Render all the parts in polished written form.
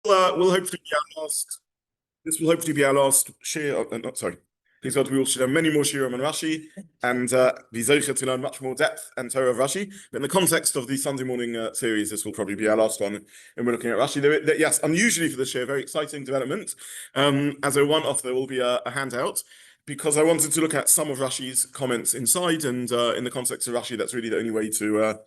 Will hopefully be our last. This will hopefully be our last shir. Not sorry. Please God, we will share many more shirim on Rashi and be zeicher to learn much more depth and Torah of Rashi. But in the context of the Sunday morning series, this will probably be our last one, and we're looking at Rashi. Yes, unusually for this shir, very exciting development. As a one-off, there will be a handout because I wanted to look at some of Rashi's comments inside, and in the context of Rashi, that's really the only way to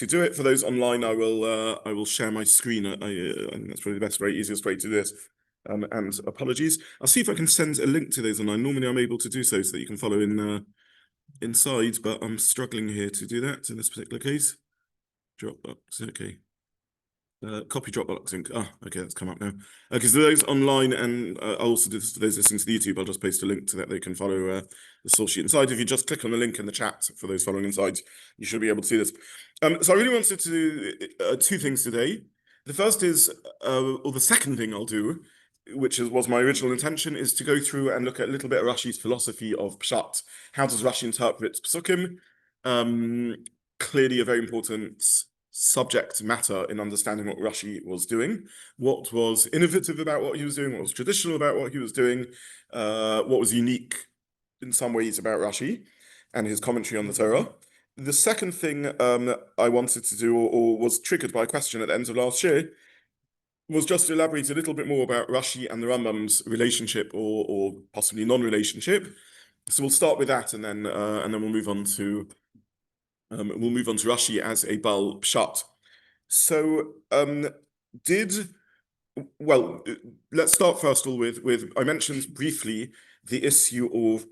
do it. For those online, I will share my screen. I think that's probably the best way, easiest way to do this. And apologies. I'll see if I can send a link to those online. Normally, I'm able to do so that you can follow in inside, but I'm struggling here to do that in this particular case. Dropbox, okay. Copy Dropbox link. Okay, that's come up now. Okay, so those online, and I'll also do this to those listening to the YouTube. I'll just paste a link to that. They can follow the source sheet inside. If you just click on the link in the chat for those following inside, you should be able to see this. So I really wanted to do two things today. The first is, or the second thing I'll do, which was my original intention, is to go through and look at a little bit of Rashi's philosophy of Pshat. How does Rashi interpret Psukim? Clearly a very important subject matter in understanding what Rashi was doing. What was innovative about what he was doing? What was traditional about what he was doing? What was unique in some ways about Rashi and his commentary on the Torah? The second thing I wanted to do, or was triggered by a question at the end of last year, was just to elaborate a little bit more about Rashi and the Rambam's relationship, or possibly non-relationship. So we'll start with that, and then we'll move on to Rashi as a Baal Pshat. So let's start first of all with I mentioned briefly the issue of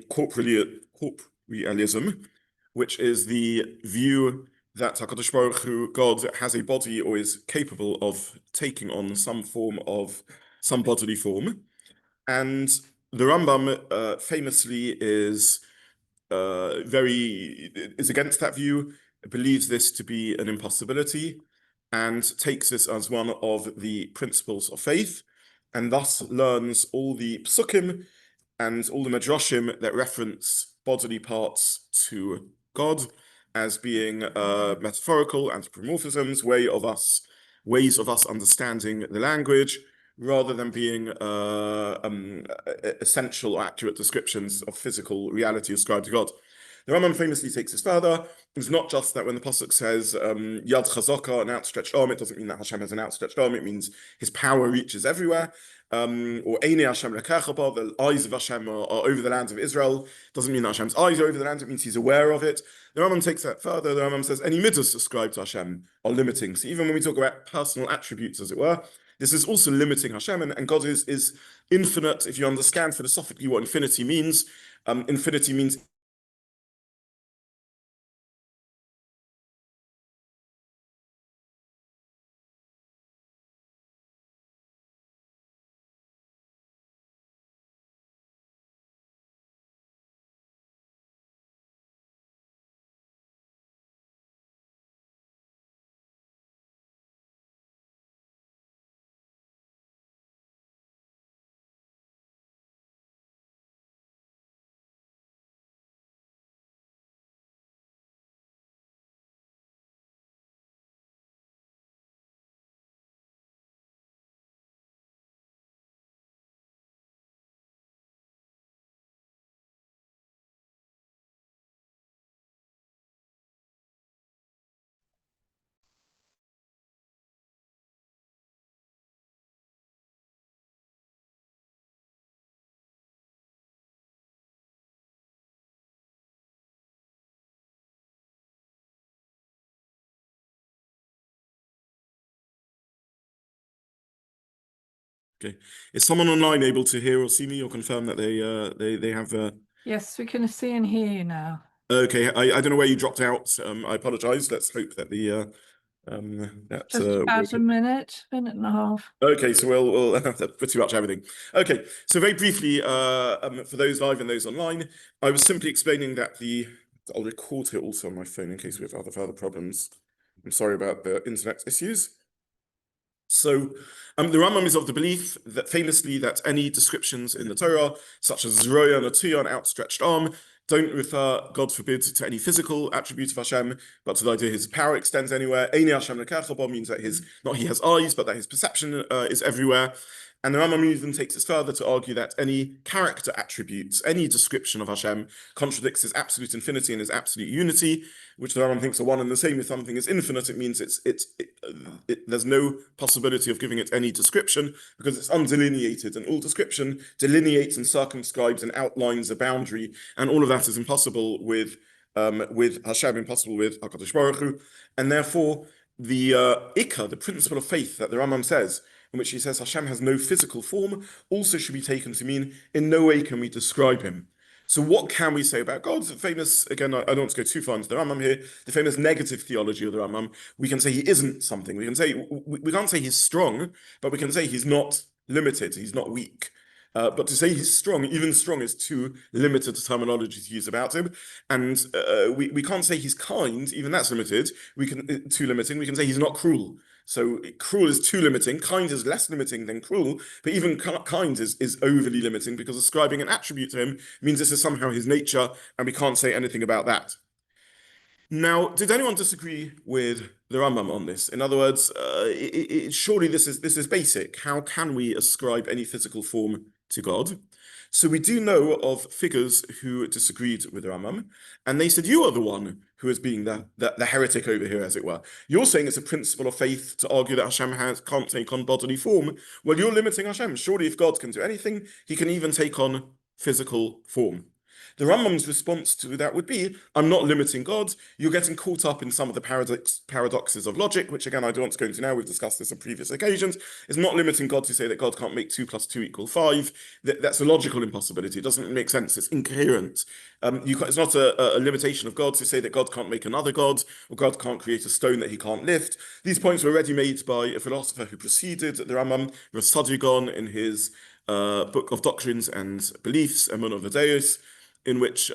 corporealism, which is the view that HaKadosh Baruch Hu, God, has a body or is capable of taking on some bodily form. And the Rambam famously is against that view, believes this to be an impossibility, and takes this as one of the principles of faith, and thus learns all the psukim and all the midrashim that reference bodily parts to God as being metaphorical anthropomorphisms, ways of us understanding the language, rather than being essential or accurate descriptions of physical reality ascribed to God. The Rambam famously takes this further. It's not just that when the pasuk says Yad Chazaka, an outstretched arm, it doesn't mean that Hashem has an outstretched arm. It means his power reaches everywhere. Or Einei Hashem lekechaba, the eyes of Hashem are over the lands of Israel. Doesn't mean that Hashem's eyes are over the land. It means he's aware of it. The Rambam takes that further. The Rambam says any mitzvahs ascribed to Hashem are limiting. So even when we talk about personal attributes, as it were, this is also limiting Hashem, and God is infinite. If you understand philosophically what infinity means Okay. Is someone online able to hear or see me or confirm that they have? Yes, we can see and hear you now. Okay, I don't know where you dropped out. I apologize. Let's hope that the just about a minute and a half. Okay, so we'll that's pretty much everything. Okay, so very briefly, for those live and those online, I was simply explaining that I'll record it also on my phone in case we have other further problems. I'm sorry about the internet issues. So the Rambam is of the belief that famously that any descriptions in the Torah, such as Zroya, Natuya, an outstretched arm, don't refer, God forbid, to any physical attribute of Hashem, but to the idea his power extends anywhere. Eini Hashem lekechabo means that not he has eyes, but that his perception is everywhere. And the Rambam even takes it further to argue that any character attributes, any description of Hashem contradicts his absolute infinity and his absolute unity, which the Rambam thinks are one and the same. If something is infinite, it means there's no possibility of giving it any description because it's undelineated, and all description delineates and circumscribes and outlines a boundary, and all of that is impossible with Hashem, impossible with HaKadosh Baruch Hu, and therefore the Ikka, the principle of faith that the Rambam says, in which he says Hashem has no physical form, also should be taken to mean in no way can we describe him. So what can we say about God? The famous, again, I don't want to go too far into the Rambam here, the famous negative theology of the Rambam, we can say he isn't something. We can't say he's strong, but we can say he's not limited, he's not weak. But to say he's strong, even strong is too limited a terminology to use about him. And we can't say he's kind, even that's limited. Too limiting. We can say he's not cruel. So cruel is too limiting, kind is less limiting than cruel, but even kind is overly limiting because ascribing an attribute to him means this is somehow his nature, and we can't say anything about that. Now, did anyone disagree with the Rambam on this? In other words, surely this is basic. How can we ascribe any physical form to God? So we do know of figures who disagreed with the Rambam, and they said, you are the one who is being the heretic over here, as it were. You're saying it's a principle of faith to argue that Hashem can't take on bodily form. Well, you're limiting Hashem. Surely if God can do anything, he can even take on physical form. The Rambam's response to that would be, I'm not limiting God. You're getting caught up in some of the paradoxes of logic, which again, I don't want to go into now. We've discussed this on previous occasions. It's not limiting God to say that God can't make 2 + 2 = 5. That's a logical impossibility. It doesn't make sense. It's incoherent. It's not a limitation of God to say that God can't make another God, or God can't create a stone that he can't lift. These points were already made by a philosopher who preceded the Rambam, Rashbam, in his book of Doctrines and Beliefs, Emunah V'Deus, in which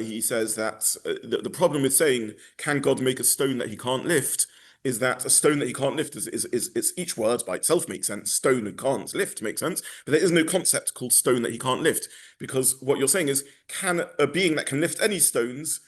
he says that the problem with saying, can God make a stone that he can't lift, is that a stone that he can't lift is each word by itself makes sense. Stone and can't lift makes sense, but there is no concept called stone that he can't lift, because what you're saying is, can a being that can lift any stones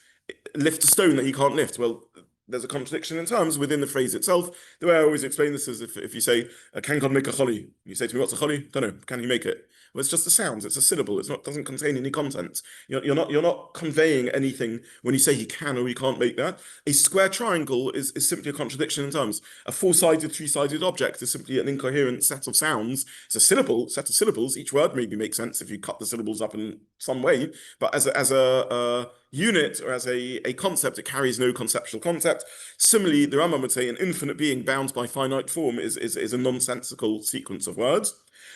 lift a stone that he can't lift? Well, there's a contradiction in terms within the phrase itself. The way I always explain this is if you say, can God make a choli? You say to me, what's a choli? Don't know. Can he make it? Well, it's just a sound. It's a syllable. Doesn't contain any content. You're not conveying anything when you say he can or he can't make that. A square triangle is simply a contradiction in terms. A 4-sided, 3-sided object is simply an incoherent set of sounds. It's a set of syllables. Each word maybe makes sense if you cut the syllables up in some way, but as a unit or as a concept, it carries no conceptual concept. Similarly, the Rambam would say an infinite being bound by finite form is a nonsensical sequence of words.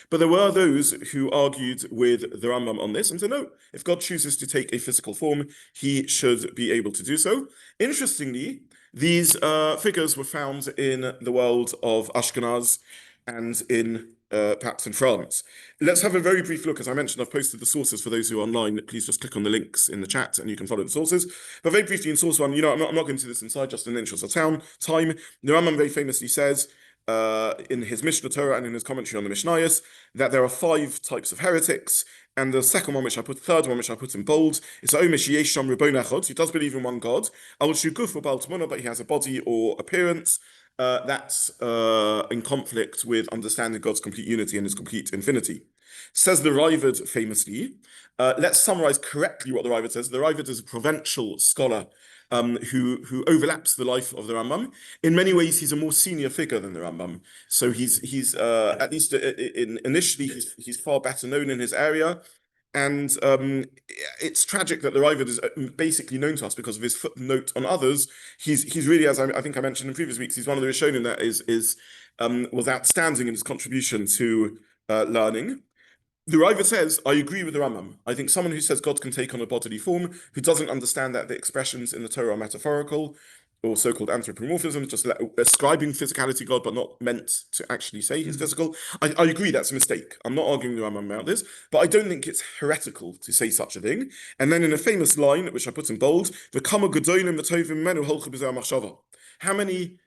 But there were those who argued with the Rambam on this and said, no, if God chooses to take a physical form, he should be able to do so. Interestingly, these figures were found in the world of Ashkenaz and perhaps in France. Let's have a very brief look. As I mentioned, I've posted the sources for those who are online. Please just click on the links in the chat and you can follow the sources. But very briefly in source 1, I'm not going to do this inside, just in the interest of time. The Rambam very famously says, in his Mishnah Torah and in his commentary on the Mishnayos, that there are 5 types of heretics, and the third one which I put in bold is he does believe in one God, but he has a body or appearance that's in conflict with understanding God's complete unity and his complete infinity. Says the Ravid famously, let's summarize correctly what the Ravid says. The Ravid is a provincial scholar who overlaps the life of the Rambam. In many ways, he's a more senior figure than the Rambam. So he's at least initially, he's far better known in his area. And it's tragic that the Ravid is basically known to us because of his footnote on others. He's really, as I think I mentioned in previous weeks, he's one of the Rishonim that was outstanding in his contribution to learning. The Ravid says, I agree with the Rambam. I think someone who says God can take on a bodily form, who doesn't understand that the expressions in the Torah are metaphorical, or so-called anthropomorphism, just ascribing physicality to God, but not meant to actually say he's physical. I agree that's a mistake. I'm not arguing with the Rambam about this, but I don't think it's heretical to say such a thing. And then in a famous line, which I put in bold, how many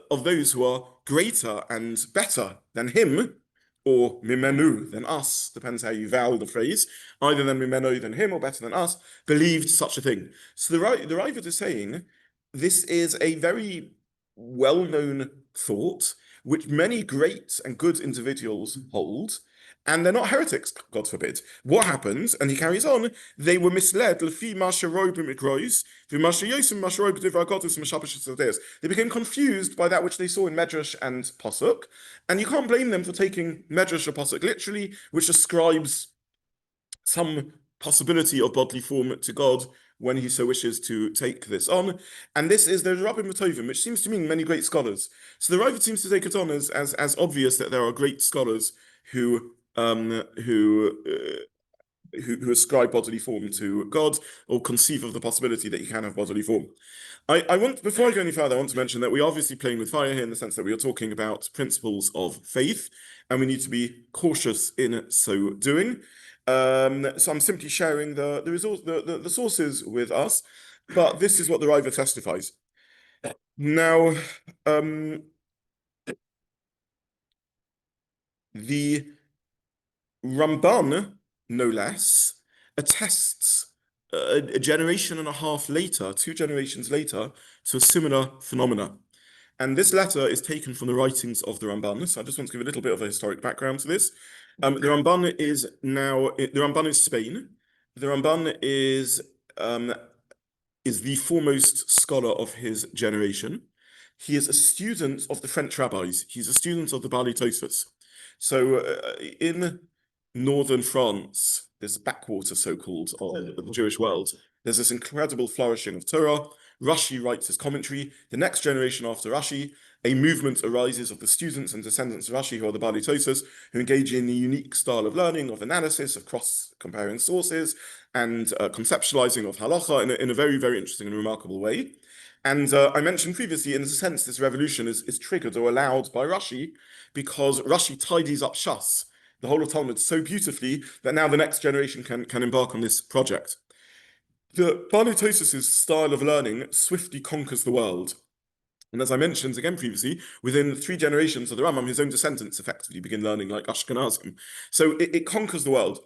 of those who are greater and better than him or mimenu, than us, depends how you vowel the phrase, either than mimenu, than him, or better than us, believed such a thing. So the Ravid is saying this is a very well-known thought, which many great and good individuals hold, and they're not heretics, God forbid. What happens? And he carries on, they were misled. They became confused by that which they saw in Medrash and Pasuk, and you can't blame them for taking Medrash or Pasuk literally, which ascribes some possibility of bodily form to God when he so wishes to take this on. And this is the Rambam Matovim, which seems to mean many great scholars. So the Ravid seems to take it on as obvious that there are great scholars who ascribe bodily form to God, or conceive of the possibility that he can have bodily form. Before I go any further, I want to mention that we're obviously playing with fire here in the sense that we are talking about principles of faith, and we need to be cautious in so doing. So I'm simply sharing the sources with us, but this is what the Riva testifies. Now, the Rambam, no less, attests a generation and a half later, 2 generations later, to a similar phenomena. And this letter is taken from the writings of the Rambam. So I just want to give a little bit of a historic background to this. The Rambam is Spain. The Rambam is the foremost scholar of his generation. He is a student of the French rabbis. He's a student of the Baalei Tosafot. So in northern France, this backwater, so-called, of the Jewish world, there's this incredible flourishing of Torah. Rashi writes his commentary. The next generation after Rashi, a movement arises of the students and descendants of Rashi, who are the Baalei Tosafot, who engage in a unique style of learning, of analysis, of cross-comparing sources, and conceptualizing of halacha in a very, very interesting and remarkable way. And I mentioned previously, in a sense, this revolution is triggered or allowed by Rashi, because Rashi tidies up Shas, the whole of Talmud, so beautifully that now the next generation can embark on this project. The Baalei Tosafot's style of learning swiftly conquers the world. And as I mentioned again previously, within 3 generations of the Rambam, his own descendants effectively begin learning like Ashkenazim. So it conquers the world.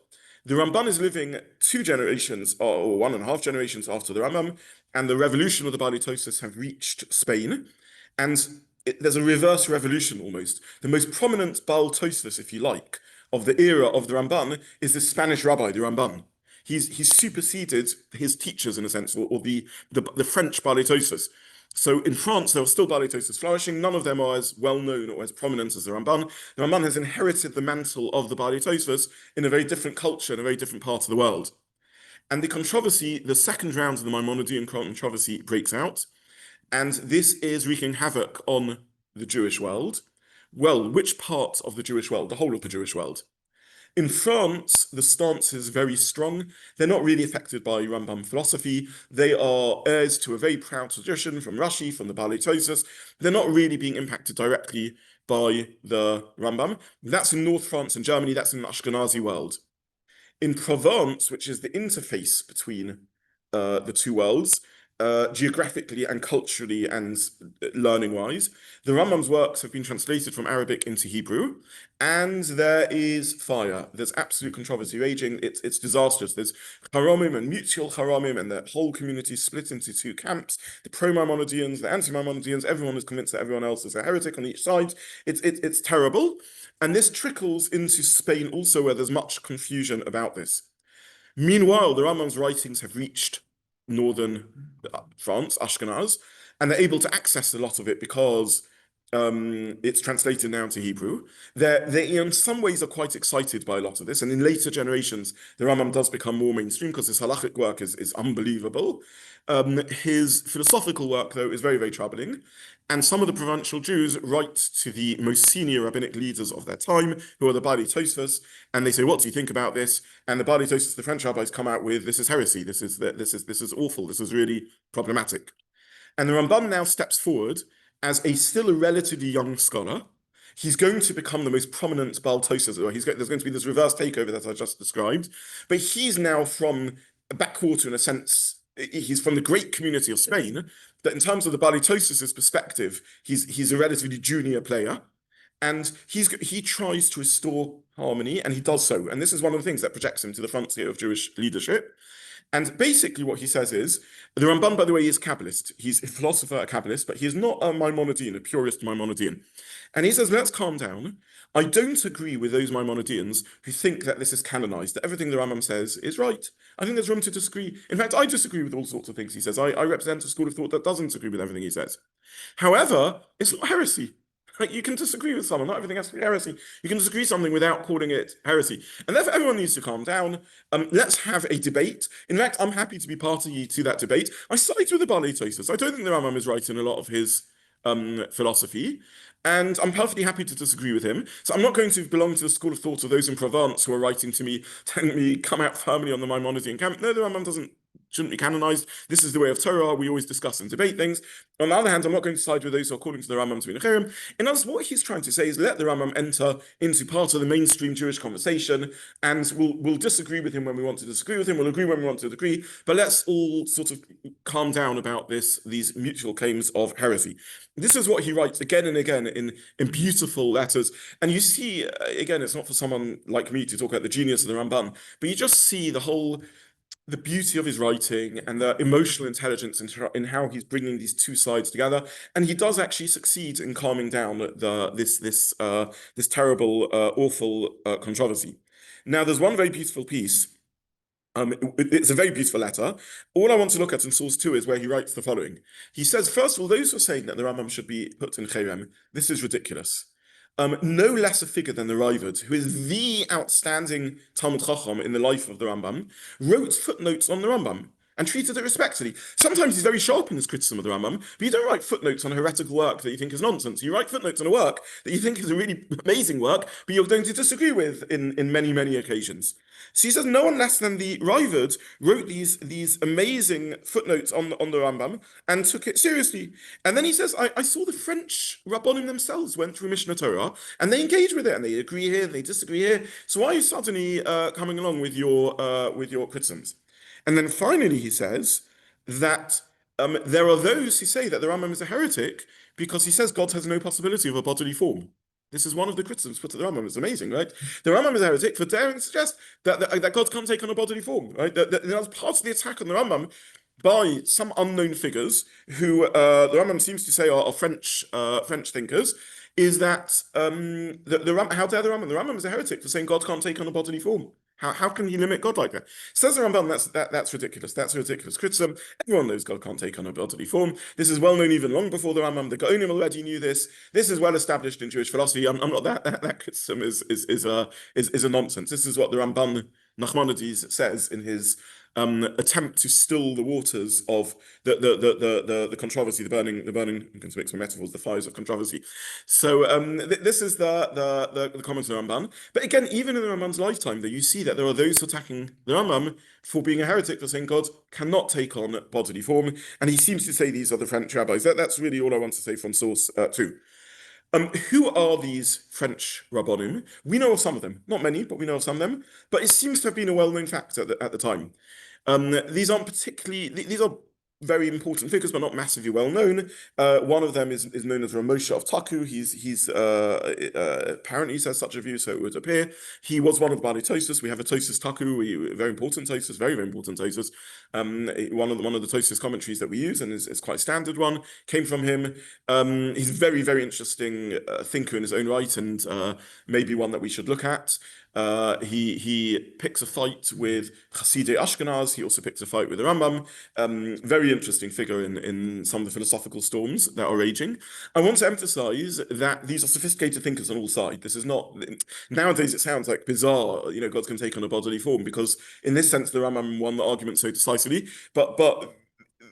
The Ramban is living 2 generations, or 1.5 generations after the Rambam, and the revolution of the Baalei Tosafot have reached Spain. And there's a reverse revolution almost. The most prominent Baal Tosafot, if you like, of the era of the Ramban is the Spanish rabbi, the Rambam. He's superseded his teachers in a sense, or the French Baalei Tosafot. So in France, there are still Baalei Tosafot flourishing. None of them are as well known or as prominent as the Rambam. The Rambam has inherited the mantle of the Baalei Tosafot in a very different culture, in a very different part of the world. And the controversy, the second round of the Maimonidean controversy breaks out. And this is wreaking havoc on the Jewish world. Well, which part of the Jewish world? The whole of the Jewish world. In France, the stance is very strong. They're not really affected by Rambam philosophy. They are heirs to a very proud tradition from Rashi, from the Baalei Tosafot. They're not really being impacted directly by the Rambam. That's in North France and Germany. That's in the Ashkenazi world. In Provence, which is the interface between the 2 worlds, geographically and culturally and learning-wise, the Rambam's works have been translated from Arabic into Hebrew, and there is fire. There's absolute controversy raging. It's disastrous. There's Haromim and mutual Haromim, and the whole community split into 2 camps. The pro-Maimonideans, the anti-Maimonideans. Everyone is convinced that everyone else is a heretic on each side. It's terrible, and this trickles into Spain also, where there's much confusion about this. Meanwhile, the Rambam's writings have reached northern France, Ashkenaz, and they're able to access a lot of it because it's translated now to Hebrew. They in some ways are quite excited by a lot of this, and in later generations, the Rambam does become more mainstream because his halachic work is unbelievable. His philosophical work, though, is very, very troubling. And some of the provincial Jews write to the most senior rabbinic leaders of their time, who are the Baalei Tosafot, and they say, "What do you think about this?" And the Baalei Tosafot, the French rabbis, come out with, "This is heresy. This is awful. This is really problematic." And the Rambam now steps forward as still a relatively young scholar. He's going to become the most prominent Baal Tosafot, or there's going to be this reverse takeover that I just described. But he's now from a backwater in a sense. He's from the great community of Spain, that in terms of the Baalei Tosafot's perspective, he's a relatively junior player. And he tries to restore harmony, and he does so. And this is one of the things that projects him to the frontier of Jewish leadership. And basically what he says is, the Rambam, by the way, is Kabbalist. He's a philosopher, a Kabbalist, but he is not a Maimonidean, a purist Maimonidean. And he says, let's calm down. I don't agree with those Maimonideans who think that this is canonized, that everything the Rambam says is right. I think there's room to disagree. In fact, I disagree with all sorts of things he says. I represent a school of thought that doesn't agree with everything he says. However, it's not heresy. Like, you can disagree with someone, not everything has to be heresy. You can disagree something without calling it heresy. And therefore, everyone needs to calm down. Let's have a debate. In fact, I'm happy to be party to that debate. I side with the Baalei Tosafos. I don't think the Rambam is right in a lot of his philosophy. And I'm perfectly happy to disagree with him. So I'm not going to belong to the school of thought of those in Provence who are writing to me, telling me, come out firmly on the Maimonidean camp. No, the Rambam shouldn't be canonized. This is the way of Torah. We always discuss and debate things. On the other hand, I'm not going to side with those who are calling to the Rambam to be Necherim. In other words, what he's trying to say is let the Rambam enter into part of the mainstream Jewish conversation, and we'll disagree with him when we want to disagree with him. We'll agree when we want to agree. But let's all sort of calm down about these mutual claims of heresy. This is what he writes again and again in beautiful letters. And you see, again, it's not for someone like me to talk about the genius of the Rambam, but you just see the beauty of his writing and the emotional intelligence in how he's bringing these two sides together, and he does actually succeed in calming down this terrible, awful controversy. Now, there's one very beautiful piece. It's a very beautiful letter. All I want to look at in source 2 is where he writes the following. He says, first of all, those who are saying that the Rambam should be put in Cherem, this is ridiculous. No less a figure than the Raavad, who is the outstanding Talmud Chacham in the life of the Rambam, wrote footnotes on the Rambam and treated it respectfully. Sometimes he's very sharp in his criticism of the Rambam, but you don't write footnotes on a heretical work that you think is nonsense. You write footnotes on a work that you think is a really amazing work, but you're going to disagree with in many, many occasions. So he says no one less than the Raavad wrote these amazing footnotes on the Rambam and took it seriously. And then he says, I saw the French Rabbonim themselves went through Mishnah Torah and they engage with it and they agree here and they disagree here. So why are you suddenly coming along with your criticisms? And then finally he says that there are those who say that the Rambam is a heretic because he says God has no possibility of a bodily form. This is one of the criticisms put to the Rambam. It's amazing, right? The Rambam is a heretic for daring to suggest that God can't take on a bodily form, right? That part of the attack on the Rambam by some unknown figures who the Rambam seems to say are French thinkers, is that how dare the Rambam? The Rambam is a heretic for saying God can't take on a bodily form. How can he limit God like that? Says the Rambam, that's ridiculous. That's a ridiculous criticism. Everyone knows God can't take on a bodily form. This is well known even long before the Rambam. The Gaonim already knew this. This is well established in Jewish philosophy. I'm not that criticism is a nonsense. This is what the Ramban Nachmanides says in his attempt to still the waters of the controversy, the burning. I'm going to make some metaphors, the fires of controversy. So this is the comments of the Rambam. But again, even in the Rambam's lifetime, you see that there are those attacking the Rambam for being a heretic, for saying God cannot take on bodily form, and he seems to say these are the French rabbis. That's really all I want to say from source 2. Who are these French Rabbonim? We know of some of them, not many, but we know of some of them. But it seems to have been a well-known fact at the time. These aren't particularly, these are very important figures, but not massively well known. One of them is known as Ramosha of Taku. He's apparently says such a view, so it would appear. He was one of the Baalei Tosafos. We have a Tosafos Taku, very important Tosafos, very important Tosafos. One of the Tosafos commentaries that we use, and is quite a standard one, came from him. He's a very, very interesting thinker in his own right, and maybe one that we should look at. He picks a fight with Chassidei Ashkenaz. He also picks a fight with the Rambam. Very interesting figure in some of the philosophical storms that are raging. I want to emphasize that these are sophisticated thinkers on all sides. This is not, nowadays it sounds like bizarre, God can take on a bodily form, because in this sense the Rambam won the argument so decisively, but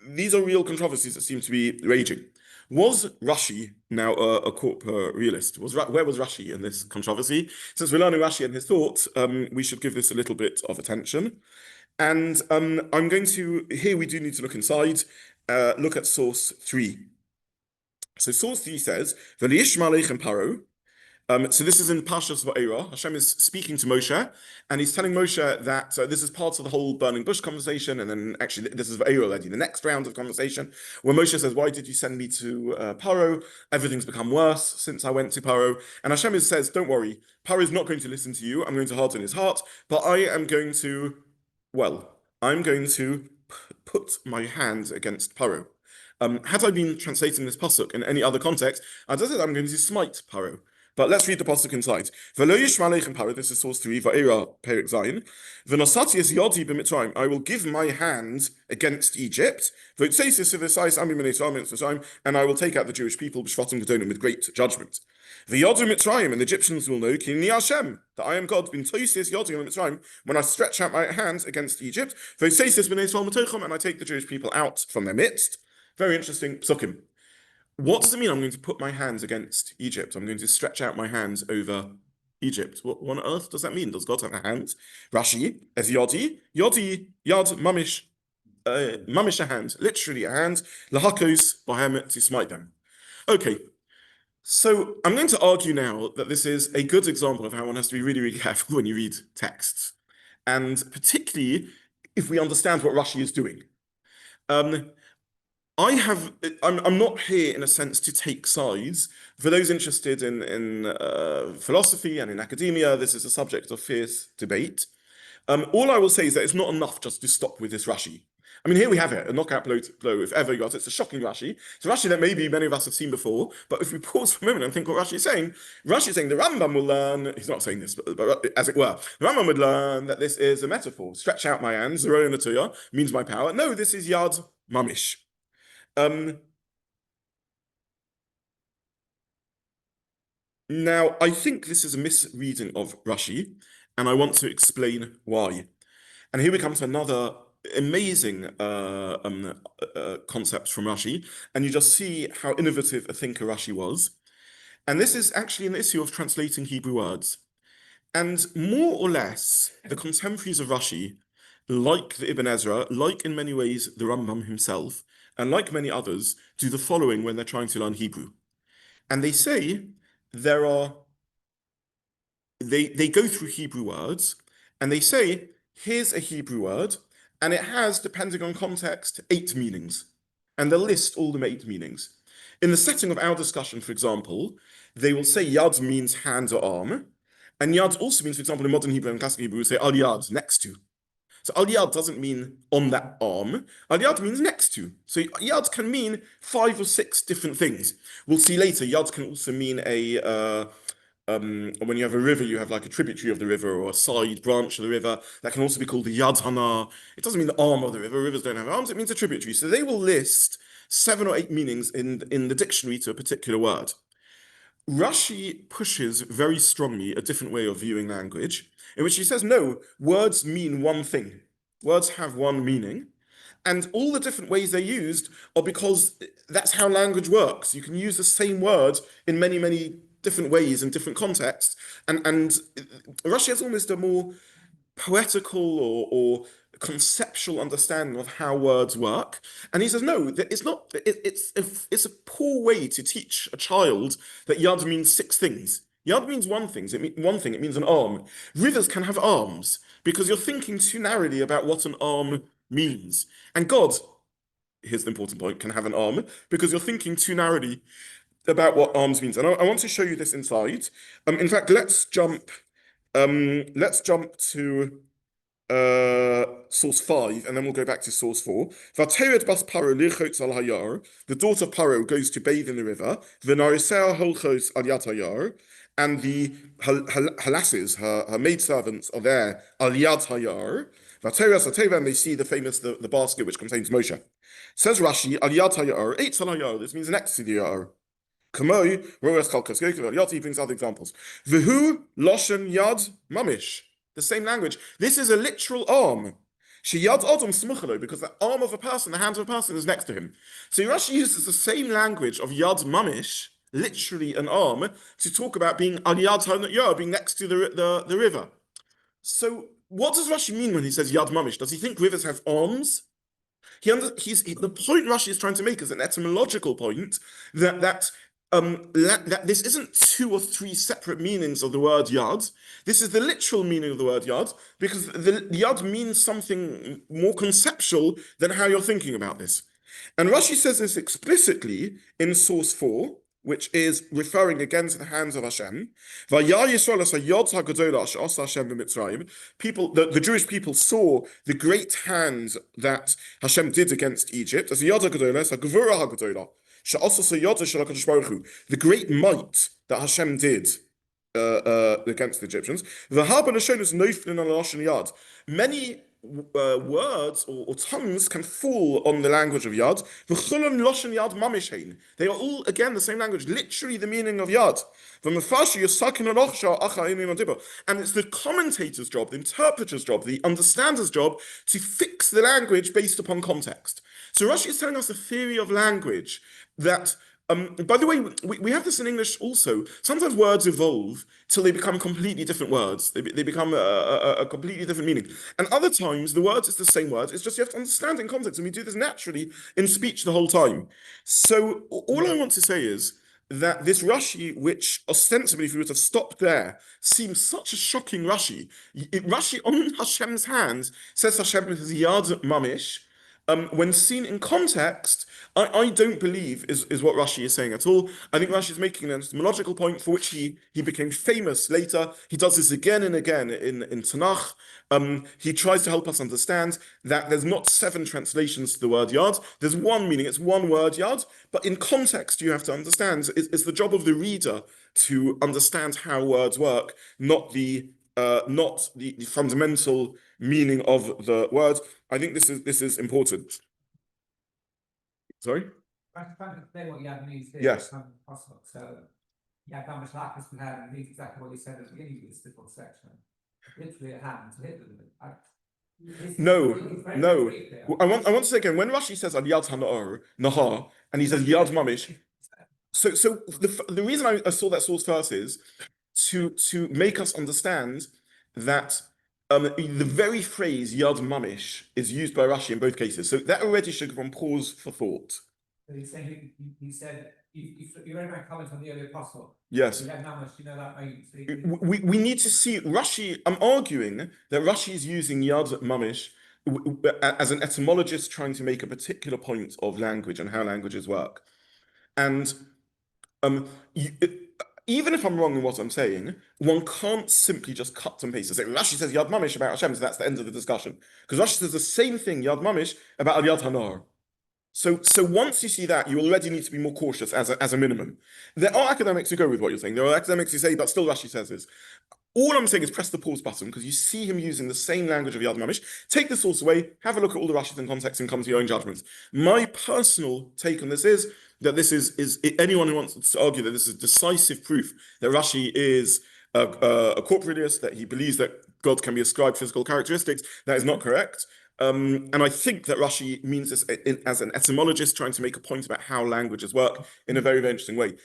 these are real controversies that seem to be raging. Was Rashi now a corpora realist? Where was Rashi in this controversy? Since we're learning Rashi and his thoughts, we should give this a little bit of attention. And I'm going to, here we do need to look inside, look at source 3. So source 3 says, V'liyishma aleichem paro, So this is in Parshas Va'era. Hashem is speaking to Moshe, and he's telling Moshe that this is part of the whole burning bush conversation, and then actually this is Va'era already, the next round of conversation, where Moshe says, "Why did you send me to Paro? Everything's become worse since I went to Paro." And Hashem says, "Don't worry, Paro is not going to listen to you. I'm going to harden his heart, but I am going to, I'm going to put my hand against Paro." Had I been translating this pasuk in any other context, I just said I'm going to smite Paro. But let's read the pasuk inside. V'lo yishma aleichem Paro. This is source 3, Va'era Perek Zayin. V'nosati es yodi b'mitzrayim. I will give my hand against Egypt. V'tzesis v'sayis ami b'nei Mitzrayim, and I will take out the Jewish people b'shvatim gedolim with great judgment. V'yodu Mitzrayim, and the Egyptians will know Ki Hashem, that I am God. V'tosis yodi Mitzrayim, when I stretch out my hands against Egypt. V'tzesis b'nei Mitzrayim, and I take the Jewish people out from their midst. Very interesting psukim. What does it mean I'm going to put my hands against Egypt? I'm going to stretch out my hands over Egypt. What on earth does that mean? Does God have hands? Rashi, as yodi, yad, mamish, mamish a hand, literally a hand, lahakos, bohem, to smite them. Okay, so I'm going to argue now that this is a good example of how one has to be really, really careful when you read texts. And particularly if we understand what Rashi is doing. I'm not here in a sense to take sides. For those interested in philosophy and in academia, this is a subject of fierce debate. All I will say is that it's not enough just to stop with this Rashi. I mean, here we have it, a knockout blow, if ever you got it. It's a shocking Rashi. It's a Rashi that maybe many of us have seen before, but if we pause for a moment and think what Rashi is saying the Rambam will learn, he's not saying this, but as it were, the Rambam would learn that this is a metaphor. Stretch out my hands, Zero Natuya, means my power. No, this is Yad Mamish. Now, I think this is a misreading of Rashi, and I want to explain why. And here we come to another amazing concept from Rashi, and you just see how innovative a thinker Rashi was. And this is actually an issue of translating Hebrew words. And more or less, the contemporaries of Rashi, like the Ibn Ezra, like in many ways the Rambam himself, and like many others, do the following when they're trying to learn Hebrew. And they say they go through Hebrew words, and they say, here's a Hebrew word, and it has, depending on context, 8 meanings. And they'll list all the 8 meanings. In the setting of our discussion, for example, they will say yad means hand or arm, and yad also means, for example, in modern Hebrew and classical Hebrew, we say al yad, next to. So al yad doesn't mean on that arm. Al yad means next to. So yad can mean 5 or 6 different things. We'll see later, yad can also mean when you have a river, you have like a tributary of the river or a side branch of the river. That can also be called the yad hana. It doesn't mean the arm of the river. Rivers don't have arms. It means a tributary. So they will list 7 or 8 meanings in the dictionary to a particular word. Rashi pushes very strongly a different way of viewing language, in which he says, no, words mean one thing. Words have one meaning. And all the different ways they're used are because that's how language works. You can use the same word in many, many different ways in different contexts. And Rashi has almost a more poetical or conceptual understanding of how words work. And he says, no, it's not, it's a poor way to teach a child that yad means 6 things. Yad means one thing, it means an arm. Rivers can have arms because you're thinking too narrowly about what an arm means. And God, here's the important point, can have an arm because you're thinking too narrowly about what arms means. And I want to show you this inside. In fact, let's jump to source 5, and then we'll go back to source 4. Vateret bas Paro lichotz al hayar. The daughter of Paro goes to bathe in the river. V'narisea holchos al yat hayar. And the halasses, her maidservants, are there al yad hayar. Vateras ateva, and they see the basket which contains Moshe. Says Rashi al yad hayar, eitz al hayar. This means next to the yar. Kamoi roes kalkas al yat. He brings other examples. V'hu loshen yad mamish. The same language. This is a literal arm. Sheyad Adam smuchalo, because the arm of a person, the hand of a person, is next to him. So Rashi uses the same language of yad mamish, literally an arm, to talk about being al yad hayar, being next to the river. So what does Rashi mean when he says yad mamish? Does he think rivers have arms? The point Rashi is trying to make is an etymological point that that this isn't 2 or 3 separate meanings of the word yad. This is the literal meaning of the word yad, because the yad means something more conceptual than how you're thinking about this. And Rashi says this explicitly in source 4, which is referring again to the hands of Hashem. People, the Jewish people saw the great hands that Hashem did against Egypt. As the great might that Hashem did against the Egyptians. Many words or tongues can fall on the language of Yad. They are all, again, the same language, literally the meaning of Yad. And it's the commentator's job, the interpreter's job, the understander's job to fix the language based upon context. So Rashi is telling us the theory of language that, by the way, we have this in English also. Sometimes words evolve till they become completely different words. They become a completely different meaning. And other times, the words is the same words. It's just you have to understand in context. And we do this naturally in speech the whole time. So all I want to say is that this Rashi, which ostensibly, if we were to stop there, seems such a shocking Rashi. Rashi on Hashem's hands says Hashem is Yad Mamish. When seen in context, I don't believe is what Rashi is saying at all. I think Rashi is making an etymological point for which he became famous later. He does this again and again in Tanakh. He tries to help us understand that there's not 7 translations to the word yad. There's one meaning, it's one word yad, but in context you have to understand, it's the job of the reader to understand how words work, not the fundamental meaning of the word. I think this is important. Sorry? I trying to explain what Yad means here. Yes. Possible. So Yad Mamish we had means exactly what he said at the beginning of this difficult section. Literally a hand to hit with it. No. I want to say again, when Rashi says Al Yad Nahar, and he says Yad Mamish, so the reason I saw that source first is to make us understand that the very phrase Yad Mamish is used by Rashi in both cases. So that already should give one pause for thought. So he's saying he said you read my comment on the early apostle. Yes. Yad Mamish, you know that we need to see Rashi. I'm arguing that Rashi is using Yad Mamish as an etymologist trying to make a particular point of language and how languages work. And even if I'm wrong in what I'm saying, one can't simply just cut and paste and say, Rashi says Yad Mamish about Hashem, so that's the end of the discussion. Because Rashi says the same thing, Yad Mamish, about Al Yad Hanar. So once you see that, you already need to be more cautious as a minimum. There are academics who go with what you're saying. There are academics who say, but still Rashi says this. All I'm saying is press the pause button because you see him using the same language of Yad Mamish. Take the source away, have a look at all the Rashis in context and come to your own judgments. My personal take on this is that this is anyone who wants to argue that this is decisive proof that Rashi is a corporealist, that he believes that God can be ascribed physical characteristics, that is not correct. And I think that Rashi means this as an etymologist trying to make a point about how languages work in a very, very interesting way.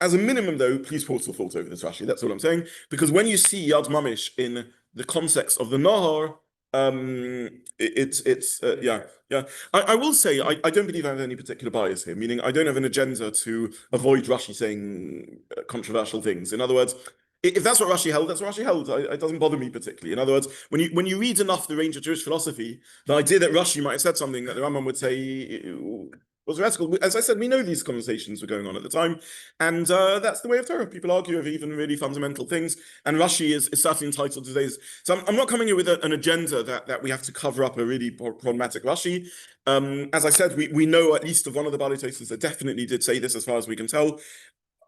As a minimum, though, please pause for thought over this, Rashi. That's all I'm saying. Because when you see Yad Mamish in the context of the Nahar, I will say I don't believe I have any particular bias here, meaning I don't have an agenda to avoid Rashi saying controversial things. In other words, if that's what Rashi held, that's what Rashi held. It doesn't bother me particularly. In other words, when you read enough the range of Jewish philosophy, the idea that Rashi might have said something that the Rambam would say was heretical. As I said, we know these conversations were going on at the time, and that's the way of Torah. People argue over even really fundamental things, and Rashi is certainly entitled to today's. So I'm not coming here with an agenda that we have to cover up a really problematic Rashi. As I said, we know at least of one of the Baalei that definitely did say this, as far as we can tell.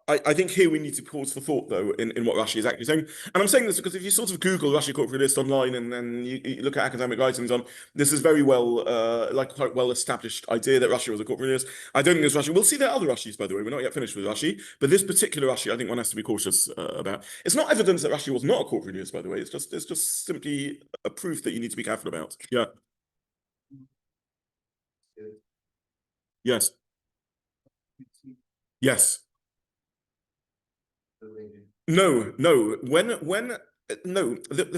I think here we need to pause for thought, though, in what Rashi is actually saying. And I'm saying this because if you sort of Google Rashi corporealist online and then you look at academic writings on, this is very well, quite well-established idea that Rashi was a corporealist. I don't think it's Rashi. We'll see there are other Rashis, by the way. We're not yet finished with Rashi. But this particular Rashi, I think one has to be cautious about. It's not evidence that Rashi was not a corporealist, by the way. It's just simply a proof that you need to be careful about. Yeah. Yes. Yes. No. The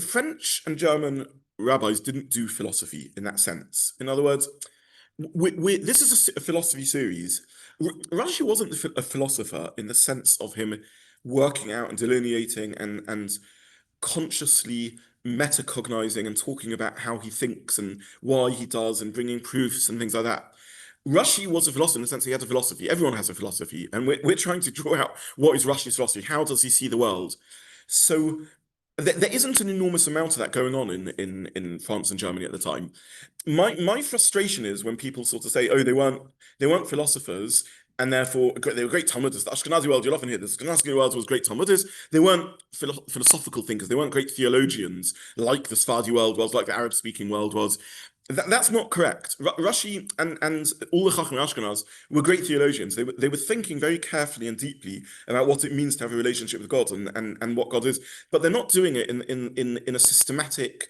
French and German rabbis didn't do philosophy in that sense. In other words, this is a philosophy series. Rashi wasn't a philosopher in the sense of him working out and delineating and consciously metacognizing and talking about how he thinks and why he does and bringing proofs and things like that. Rashi was a philosopher in the sense he had a philosophy. Everyone has a philosophy, and we're trying to draw out what is Rashi's philosophy. How does he see the world? So there isn't an enormous amount of that going on in France and Germany at the time. My frustration is when people sort of say, oh, they weren't philosophers, and therefore they were great Talmudists. The Ashkenazi world, you'll often hear this, the Ashkenazi world was great Talmudists. They weren't philosophical thinkers. They weren't great theologians like the Sephardi world was, like the Arab-speaking world was. That's not correct. Rashi and all the Chachmei Ashkenaz were great theologians. They were thinking very carefully and deeply about what it means to have a relationship with God and what God is, but they're not doing it in a systematic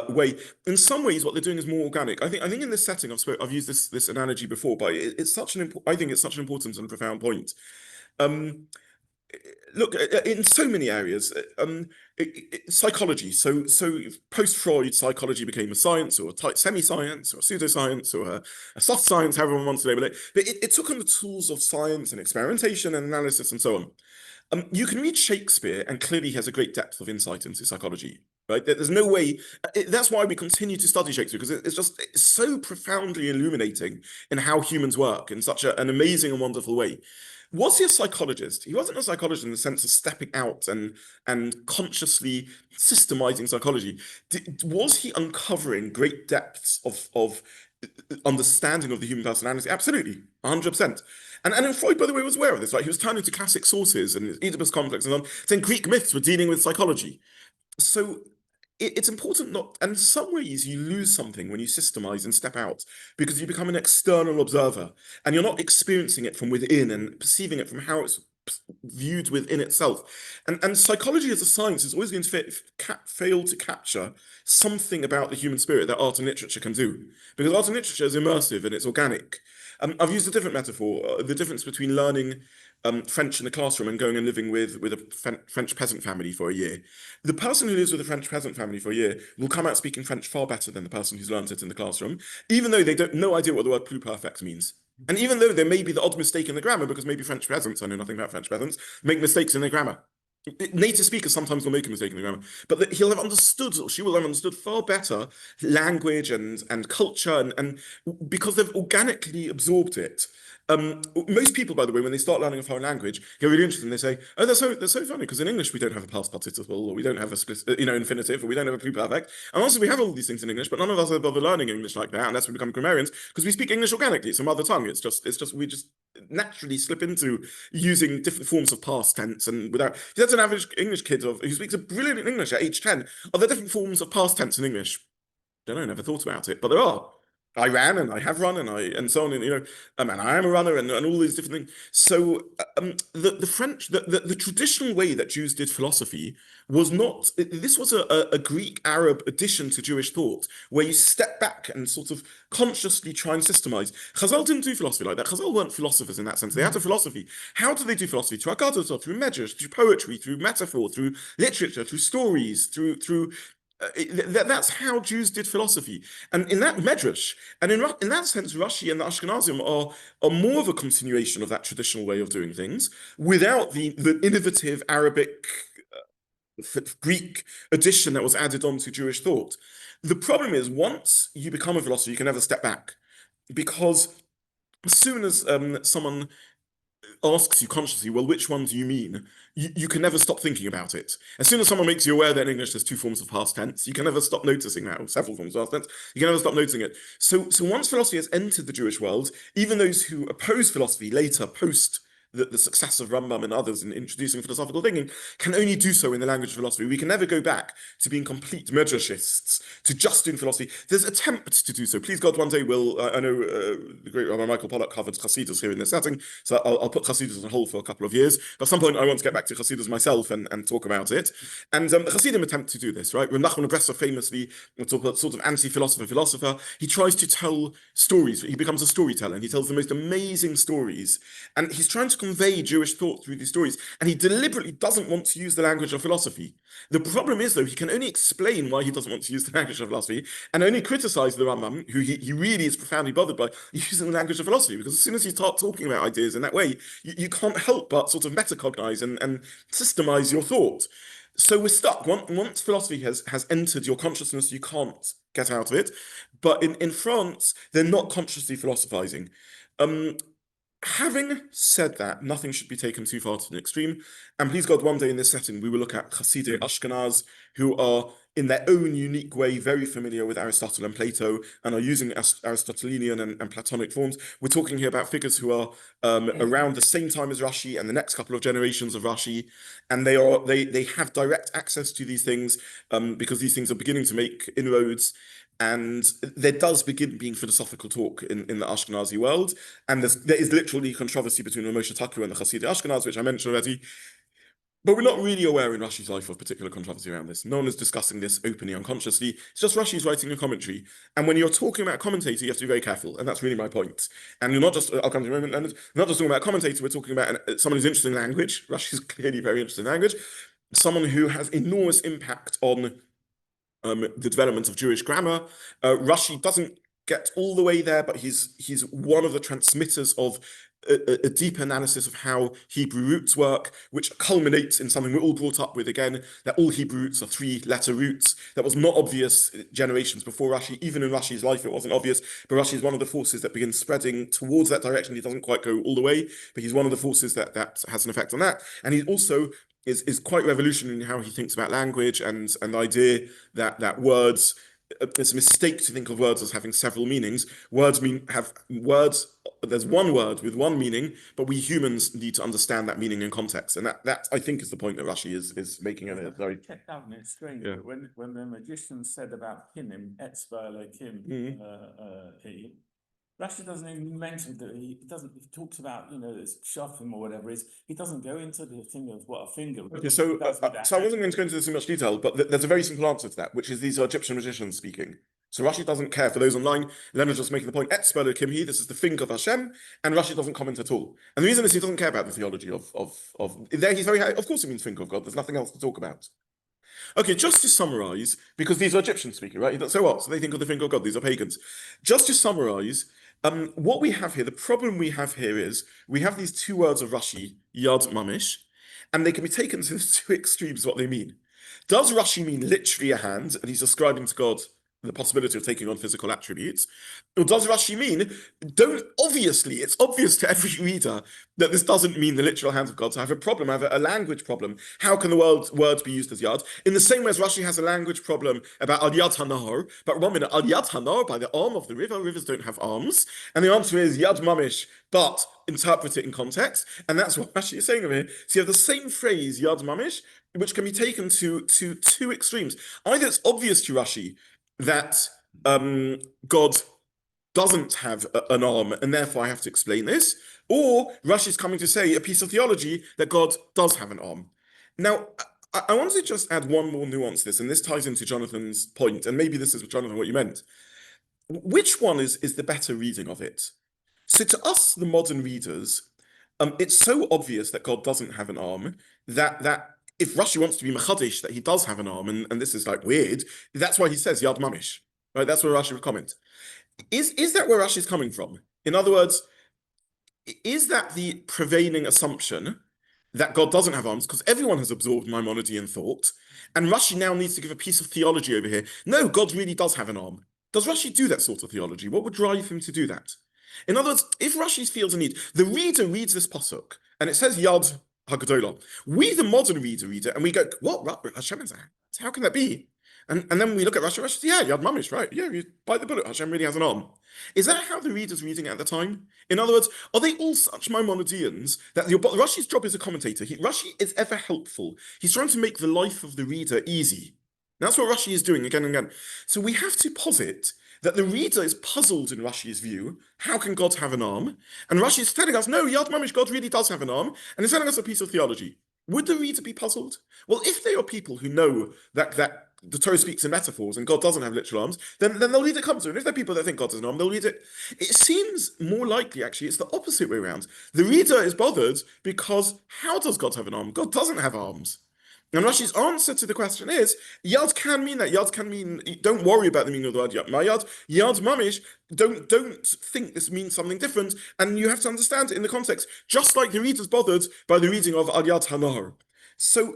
way. In some ways, what they're doing is more organic. I think in this setting, I've used this analogy before, but it's such I think it's such an important and profound point. Look, in so many areas, psychology. So post-Freud, psychology became a science or a semi-science or a pseudoscience or a soft science, however one wants to label it. But it took on the tools of science and experimentation and analysis and so on. You can read Shakespeare and clearly he has a great depth of insight into psychology, right? There's no way. That's why we continue to study Shakespeare, because it's so profoundly illuminating in how humans work in such an amazing and wonderful way. Was he a psychologist? He wasn't a psychologist in the sense of stepping out and consciously systemizing psychology. Was he uncovering great depths of understanding of the human personality? Absolutely, 100%. And Freud, by the way, was aware of this. Right? He was turning to classic sources and Oedipus complex and so on, saying Greek myths were dealing with psychology. So it's important not, and in some ways you lose something when you systemize and step out, because you become an external observer and you're not experiencing it from within and perceiving it from how it's viewed within itself. And psychology as a science is always going to fail to capture something about the human spirit that art and literature can do, because art and literature is immersive and it's organic. I've used a different metaphor, the difference between learning French in the classroom and going and living with a French peasant family for a year. The person who lives with a French peasant family for a year will come out speaking French far better than the person who's learned it in the classroom, even though they don't no idea what the word pluperfect means. And even though there may be the odd mistake in the grammar, because maybe French peasants, I know nothing about French peasants, make mistakes in their grammar. Native speakers sometimes will make a mistake in the grammar, but he'll have understood, or she will have understood far better language and culture, and because they've organically absorbed it. Most people, by the way, when they start learning a foreign language, get really interested and they say, oh, that's so funny, because in English we don't have a past participle, or we don't have a split, infinitive, or we don't have a pluperfect. And also we have all these things in English, but none of us bother learning English like that unless we become grammarians, because we speak English organically. It's a mother tongue. It's just we just naturally slip into using different forms of past tense, and without. If that's an average English kid who speaks a brilliant English at age 10, are there different forms of past tense in English? I don't know, never thought about it, but there are. I ran and I have run and so on, and and I am a runner and all these different things. So the French, the traditional way that Jews did philosophy was not. This was a Greek Arab addition to Jewish thought, where you step back and sort of consciously try and systemize. Chazal didn't do philosophy like that. Chazal weren't philosophers in that sense. They had a philosophy. How do they do philosophy? Through Haggadah, through medrash, through poetry, through metaphor, through literature, through stories, through. That's how Jews did philosophy, and in that medrash, and in that sense, Rashi and the Ashkenazim are more of a continuation of that traditional way of doing things, without the innovative Arabic, Greek addition that was added on to Jewish thought. The problem is, once you become a philosopher, you can never step back, because as soon as someone asks you consciously, well, which one do you mean? You can never stop thinking about it. As soon as someone makes you aware that in English there's two forms of past tense, you can never stop noticing that, or several forms of past tense, you can never stop noticing it. So once philosophy has entered the Jewish world, even those who oppose philosophy later, post the success of Rambam and others in introducing philosophical thinking, can only do so in the language of philosophy. We can never go back to being complete medrashists, to just doing philosophy. There's attempts to do so. Please God, one day will. I know the great Rabbi Michael Pollack covered Chassidus here in this setting, so I'll put Chassidus on hold for a couple of years. But at some point, I want to get back to Chassidus myself and talk about it. And the Chassidim attempt to do this, right? When Nachman of Breslau famously, sort of anti-philosopher, he tries to tell stories. He becomes a storyteller, and he tells the most amazing stories. And he's trying to convey Jewish thought through these stories, and he deliberately doesn't want to use the language of philosophy. The problem is, though, he can only explain why he doesn't want to use the language of philosophy and only criticize the Rambam, who he really is profoundly bothered by, using the language of philosophy, because as soon as you start talking about ideas in that way, you can't help but sort of metacognize and systemize your thought. So we're stuck. Once philosophy has entered your consciousness, you can't get out of it. But in France, they're not consciously philosophizing. Having said that, nothing should be taken too far to an extreme. And please God, one day in this setting, we will look at Chassidei Ashkenaz, who are in their own unique way very familiar with Aristotle and Plato and are using Aristotelian and Platonic forms. We're talking here about figures who are around the same time as Rashi and the next couple of generations of Rashi, and they have direct access to these things because these things are beginning to make inroads. And there does begin being philosophical talk in the Ashkenazi world. And there is literally controversy between Moshe Taku and the Chassidei Ashkenaz, which I mentioned already. But we're not really aware in Rashi's life of particular controversy around this. No one is discussing this openly, unconsciously. It's just Rashi's writing a commentary. And when you're talking about a commentator, you have to be very careful. And that's really my point. And you're not just, I'll come to you in a moment, and not just talking about a commentator, we're talking about someone who's interested in language. Rashi's clearly very interested in language. Someone who has enormous impact on the development of Jewish grammar. Rashi doesn't get all the way there, but he's one of the transmitters of a deep analysis of how Hebrew roots work, which culminates in something we're all brought up with again, that all Hebrew roots are 3-letter roots. That was not obvious generations before Rashi. Even in Rashi's life, it wasn't obvious, but Rashi is one of the forces that begins spreading towards that direction. He doesn't quite go all the way, but he's one of the forces that has an effect on that. And he also is quite revolutionary in how he thinks about language and the idea that words, it's a mistake to think of words as having several meanings. There's one word with one meaning, but we humans need to understand that meaning in context. And that I think is the point that Rashi is making. Very checked out, and it's strange. Yeah. When the magician said about Kinim, Baalei Kim, Rashi doesn't even mention that he talks about, this shofim or whatever it is. He doesn't go into the thing of what a finger. Okay, so I wasn't going to go into this in much detail, but there's a very simple answer to that, which is these are Egyptian magicians speaking. So Rashi doesn't care. For those online, Leonard's just making the point, Baalei Kim, this is the finger of Hashem, and Rashi doesn't comment at all. And the reason is he doesn't care about the theology of there. He's very high. Of course it means finger of God. There's nothing else to talk about. Okay, just to summarize, because these are Egyptians speaking, right? So what? So they think of the finger of God. These are pagans. Just to summarize, what we have here, the problem we have here is we have these two words of Rashi, Yad Mamish, and they can be taken to the two extremes what they mean. Does Rashi mean literally a hand, and he's ascribing to God the possibility of taking on physical attributes? Or does Rashi mean, it's obvious to every reader that this doesn't mean the literal hands of God, so I have a problem, I have a language problem. How can the words be used as yad? In the same way as Rashi has a language problem about al yad hanahor, but 1 minute, al yad hanahor, by the arm of the river, rivers don't have arms, and the answer is yad mamish, but interpret it in context, and that's what Rashi is saying over here. So you have the same phrase, yad mamish, which can be taken to two extremes. Either it's obvious to Rashi that God doesn't have an arm, and therefore I have to explain this, or Rashi's coming to say a piece of theology that God does have an arm. Now, I want to just add one more nuance to this, and this ties into Jonathan's point, and maybe this is, Jonathan, what you meant. Which one is the better reading of it? So to us, the modern readers, it's so obvious that God doesn't have an arm that if Rashi wants to be machadish that he does have an arm, and this is like weird, that's why he says yad mamish, right? That's where Rashi would comment. Is that where Rashi's coming from? In other words, is that the prevailing assumption that God doesn't have arms because everyone has absorbed Maimonidean thought, and Rashi now needs to give a piece of theology over here? No, God really does have an arm. Does Rashi do that sort of theology? What would drive him to do that? In other words, if Rashi feels a need, the reader reads this pasuk, and it says yad Hagadolah. We, the modern read it, and we go, what? Hashem has a hand? How can that be? And then we look at Rashi, says, yeah, Yad Mamish, right? Yeah, you bite the bullet, Hashem really has an arm. Is that how the reader's reading it at the time? In other words, are they all such Maimonideans that Rashi's job as a commentator, Rashi is ever helpful. He's trying to make the life of the reader easy. That's what Rashi is doing again and again. So we have to posit that the reader is puzzled in Rashi's view. How can God have an arm? And Rashi is telling us, no, Yad Mamish, God really does have an arm, and he's telling us a piece of theology. Would the reader be puzzled? Well, if they are people who know that the Torah speaks in metaphors and God doesn't have literal arms, then they'll read it comes to. And if there are people that think God has an arm, they'll read it. It seems more likely, actually, it's the opposite way around. The reader is bothered because how does God have an arm? God doesn't have arms. And Rashi's answer to the question is, yad can mean that. Yad can mean, don't worry about the meaning of the word yad. Yad, yad mamish, don't think this means something different. And you have to understand it in the context, just like the reader's bothered by the reading of al yad hanahar. So,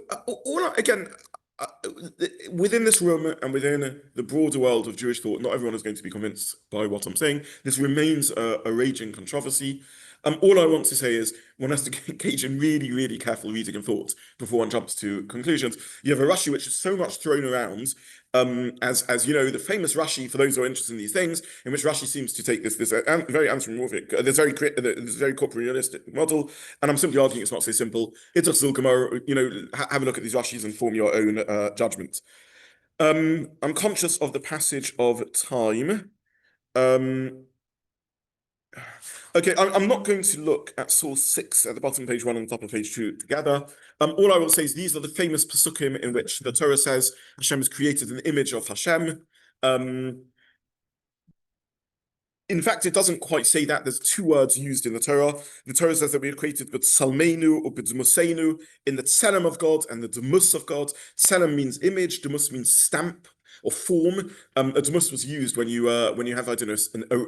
within this room and within the broader world of Jewish thought, not everyone is going to be convinced by what I'm saying. This remains a raging controversy. All I want to say is one has to engage in really, really careful reading and thought before one jumps to conclusions. You have a Rashi which is so much thrown around, as you know, the famous Rashi, for those who are interested in these things, in which Rashi seems to take this very anthropomorphic, this very corporealistic model, and I'm simply arguing it's not so simple. It's a Zilkamar, have a look at these Rashis and form your own judgment. I'm conscious of the passage of time. Okay, I'm not going to look at source 6 at the bottom of page 1 and the top of page 2 together. All I will say is these are the famous pasukim in which the Torah says Hashem is created in the image of Hashem. In fact, it doesn't quite say that. There's 2 words used in the Torah. The Torah says that we are created with Salmeinu or B'Dmusenu, in the Tselem of God and the Dmus of God. Tselem means image, Dmus means stamp or form. A Dmus was used when you have, I don't know,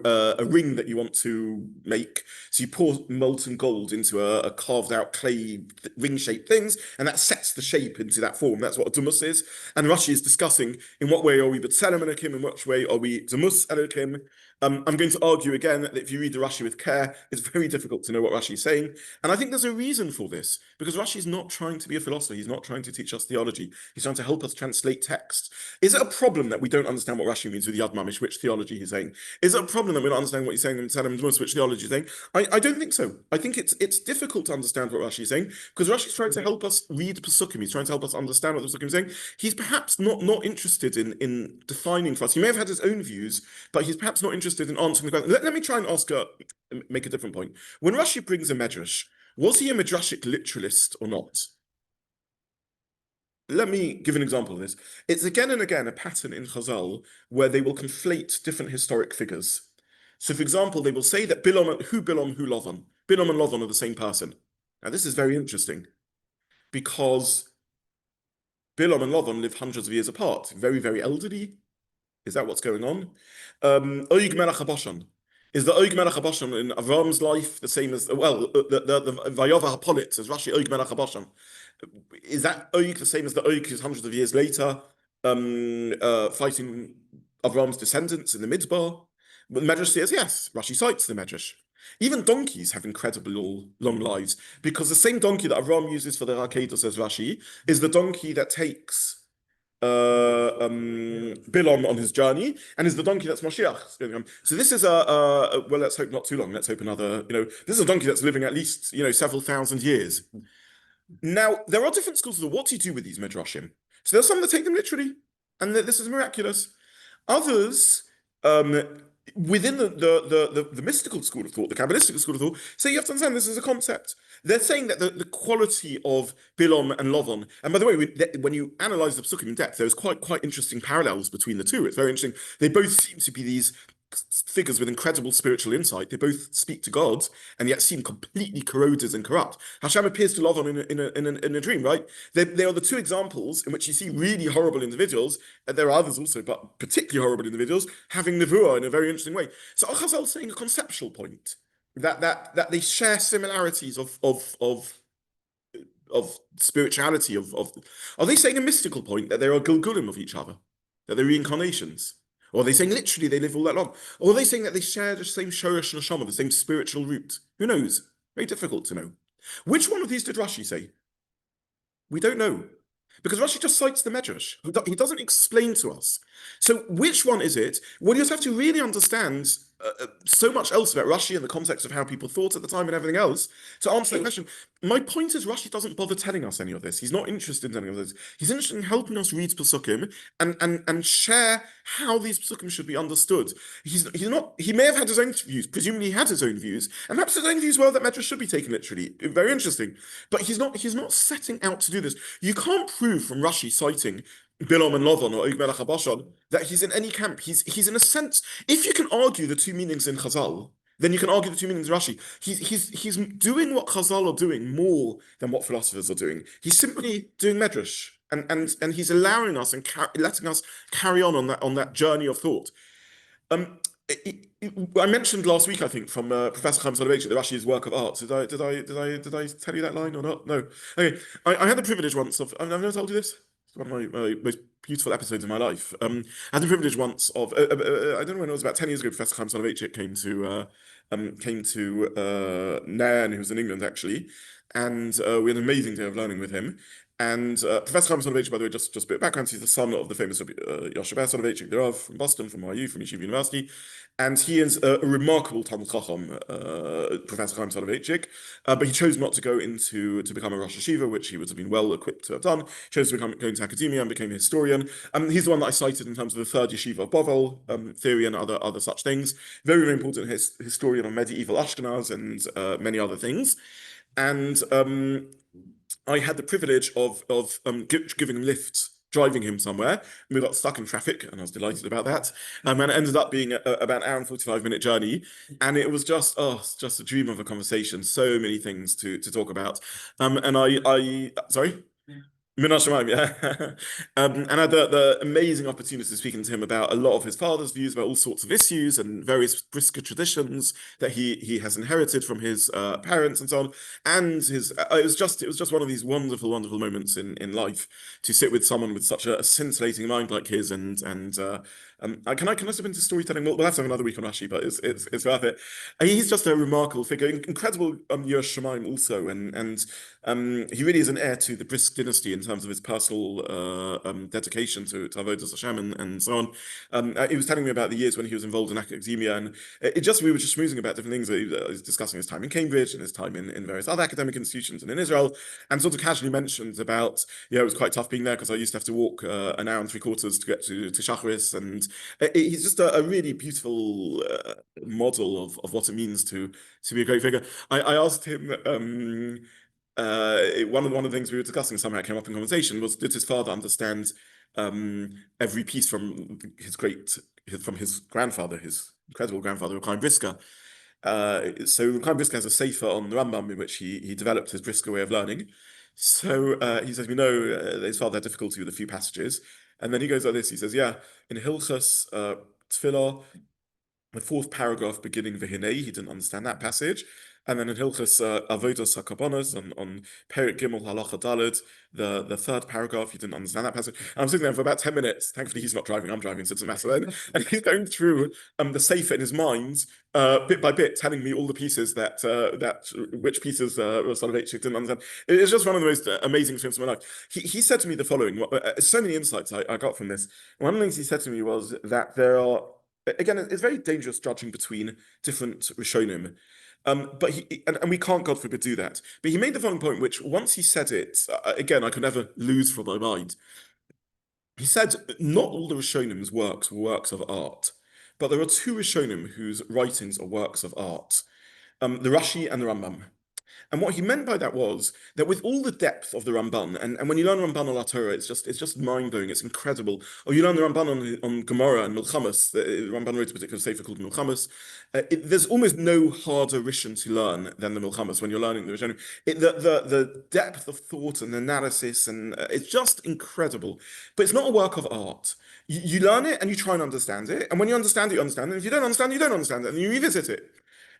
a ring that you want to make. So you pour molten gold into a carved out clay ring-shaped things, and that sets the shape into that form. That's what a Dmus is. And Rashi is discussing in what way are we B'Tselem Elokim, in which way are we Dmus Elokim. I'm going to argue again that if you read the Rashi with care, it's very difficult to know what Rashi is saying. And I think there's a reason for this, because Rashi is not trying to be a philosopher. He's not trying to teach us theology. He's trying to help us translate text. Is it a problem that we don't understand what Rashi means with Yad Mamish, which theology he's saying? Is it a problem that we don't understand what he's saying in Tselem Dmus, which theology he's saying? I don't think so. I think it's difficult to understand what Rashi is saying, because Rashi's trying to help us read Pesukim. He's trying to help us understand what the Pesukim is saying. He's perhaps not interested in defining for us. He may have had his own views, but he's perhaps not interested in answering the question. Let me try and make a different point. When Rashi brings a medrash, was he a midrashic literalist or not? Let me give an example of this. It's again and again a pattern in Chazal where they will conflate different historic figures. So, for example, they will say that Bilam, who Lavan. Bilam and Lavan are the same person. Now, this is very interesting because Bilam and Lavan live hundreds of years apart, very, very elderly. Is that what's going on? Oig Melech HaBashan. Is the Oig Melech HaBashan in Avram's life the same as, well, the Vayova HaPolit, as Rashi, Oig Melech HaBashan? Is that Oig the same as the Oig who's hundreds of years later fighting Avram's descendants in the Midbar? But the Medrash says yes. Rashi cites the Medrash. Even donkeys have incredible long lives, because the same donkey that Avram uses for the Rakedah, says Rashi, is the donkey that takes Bilam on his journey, and is the donkey that's Mashiach. So this is well, let's hope not too long. Let's hope another, this is a donkey that's living at least, several thousand years. Now, there are different schools of what do you do with these midrashim? So there's some that take them literally, and this is miraculous. Others, within the mystical school of thought, the Kabbalistic school of thought, say you have to understand this is a concept. They're saying that the quality of Bilam and Lavan, and by the way, when you analyze the Pesukim in depth, there's quite interesting parallels between the two. It's very interesting. They both seem to be these figures with incredible spiritual insight. They both speak to God and yet seem completely corroded and corrupt. Hashem appears to Lavan in a dream, right? They are the 2 examples in which you see really horrible individuals, and there are others also, but particularly horrible individuals, having nevuah in a very interesting way. So Chazal is saying a conceptual point that they share similarities of spirituality. Are they saying a mystical point that they are Gilgulim of each other, that they're reincarnations? Or are they saying literally they live all that long? Or are they saying that they share the same Shoresh Neshama, the same spiritual root? Who knows? Very difficult to know. Which one of these did Rashi say? We don't know. Because Rashi just cites the Medrash. He doesn't explain to us. So which one is it? Well, you just have to really understand so much else about Rashi in the context of how people thought at the time and everything else to answer that question. My point is Rashi doesn't bother telling us any of this. He's not interested in telling us this. He's interested in helping us read Pesukim and share how these Pesukim should be understood. He may have had his own views, presumably he had his own views, and perhaps his own views were that Medrash should be taken literally. Very interesting. But he's not setting out to do this. You can't prove from Rashi citing Bilam and Lovon or Og Melech HaBashan, that he's in any camp. He's in a sense, if you can argue the two meanings in Chazal, then you can argue the two meanings in Rashi. He's doing what Chazal are doing more than what philosophers are doing. He's simply doing medrash, and he's allowing us and letting us carry on that journey of thought. I mentioned last week, I think, from Professor Chaim Soloveitchik, that Rashi is work of art. Did I tell you that line or not? No. Okay. I had the privilege once of. I've never told you this. It's one of my most beautiful episodes of my life. I had the privilege once of. I don't know when it was, about 10 years ago. Professor Chaim Soloveitchik came to Nairn, who was in England actually, and we had an amazing day of learning with him. And Professor Chaim Soloveitchik, by the way, just a bit of background, he's the son of the famous Yoshev Soloveitchik, the Rav from Boston, from YU, from Yeshiva University. And he is a remarkable Talmud Chacham, Professor Chaim Soloveitchik, but he chose not to go to become a Rosh Yeshiva, which he would have been well equipped to have done. He chose to go into academia and became a historian. He's the one that I cited in terms of the third Yeshiva of Bovel theory and other such things. Very, very important historian of medieval Ashkenaz and many other things. And I had the privilege of giving him lifts, driving him somewhere. We got stuck in traffic, and I was delighted about that. And it ended up being about an hour and 45-minute journey. And it was just a dream of a conversation. So many things to talk about. And I sorry? Min HaShamayim, yeah. And I had the amazing opportunity to speaking to him about a lot of his father's views about all sorts of issues and various brisker traditions that he has inherited from his parents and so on. And it was just one of these wonderful, wonderful moments in life to sit with someone with such a scintillating mind like his. And can I step into storytelling? We'll have to have another week on Rashi, but it's worth it. He's just a remarkable figure, incredible Yerush Shemaim also, and he really is an heir to the Brisk dynasty in terms of his personal dedication to Avodas Hashem and so on. He was telling me about the years when he was involved in academia, and we were just schmoozing about different things. He was discussing his time in Cambridge and his time in various other academic institutions and in Israel, and sort of casually mentioned about, it was quite tough being there because I used to have to walk an hour and 3/4 to get to Shacharis, and he's just a really beautiful model of what it means to be a great figure. I asked him, one of the things we were discussing somehow came up in conversation was, did his father understand every piece from his grandfather, his incredible grandfather, Chaim Brisker. So Chaim Brisker has a sefer on the Rambam in which he developed his Brisker way of learning. So he says, his father had difficulty with a few passages. And then he goes like this, he says, in Hilchas Tfilah, the 4th paragraph beginning V'hinei, he didn't understand that passage. And then in Hilchas Avodas HaKabonos on Perik Gimel Halacha Daled, the 3rd paragraph, he didn't understand that passage. And I'm sitting there for about 10 minutes. Thankfully, he's not driving, I'm driving, so it's a matter then. And he's going through the sefer in his mind, bit by bit, telling me all the pieces which pieces Soloveitchik didn't understand. It's just one of the most amazing experiences of my life. He said to me the following, so many insights I got from this. One of the things he said to me was that there are, again, it's very dangerous judging between different Rishonim. But we can't, God forbid, do that. But he made the following point, which once he said it, again, I could never lose from my mind. He said, not all the Rishonim's works were works of art, but there are 2 Rishonim whose writings are works of art, the Rashi and the Rambam. And what he meant by that was that with all the depth of the Ramban, and when you learn Ramban on La Torah, it's just mind-blowing, it's incredible. Or you learn the Ramban on Gemara and Milchamas, the Ramban wrote a particular sefer called Milchamas. There's almost no harder Rishon to learn than the Milchamas when you're learning the Rishon. The depth of thought and analysis, and it's just incredible. But it's not a work of art. You learn it and you try and understand it, and when you understand it, you understand it. And if you don't understand it, you don't understand it, and you revisit it.